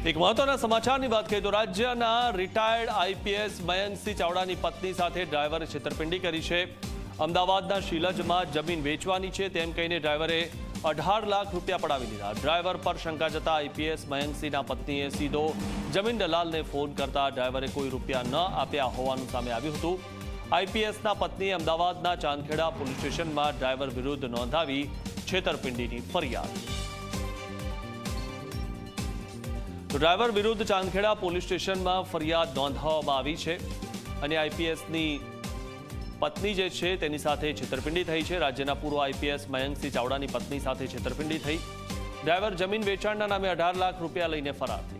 એક મહત્વના સમાચારની વાત કરીએ તો રાજ્યના રિટાયર્ડ આઈપીએસ મયંકસિંહ ચાવડાની પત્ની સાથે ડ્રાઈવરે છેતરપિંડી કરી છે। અમદાવાદના શિલજમાં જમીન વેચવાની છે તેમ કહીને ડ્રાઈવરે 18 લાખ રૂપિયા પડાવી લીધા। ડ્રાઈવર પર શંકા જતા આઈપીએસ મયંકસિંહના પત્નીએ સીધો જમીન દલાલને ફોન કરતા ડ્રાઈવરે કોઈ રૂપિયા ન આપ્યા હોવાનું સામે આવ્યું હતું। આઈપીએસના પત્નીએ અમદાવાદના ચાંદખેડા પોલીસ સ્ટેશનમાં ડ્રાઈવર વિરુદ્ધ નોંધાવી છેતરપિંડીની ફરિયાદ। ડ્રાઈવર વિરુદ્ધ ચાંદખેડા પોલીસ સ્ટેશનમાં ફરિયાદ નોંધાવવામાં આવી છે અને આઈપીએસની પત્ની જે છે તેની સાથે છેતરપિંડી થઈ છે। રાજ્યના પૂર્વ આઈપીએસ મયંકસિંહ ચાવડાની પત્ની સાથે છેતરપિંડી થઈ। ડ્રાઈવર જમીન વેચાણના નામે 18 લાખ રૂપિયા લઈને ફરાર થઈ।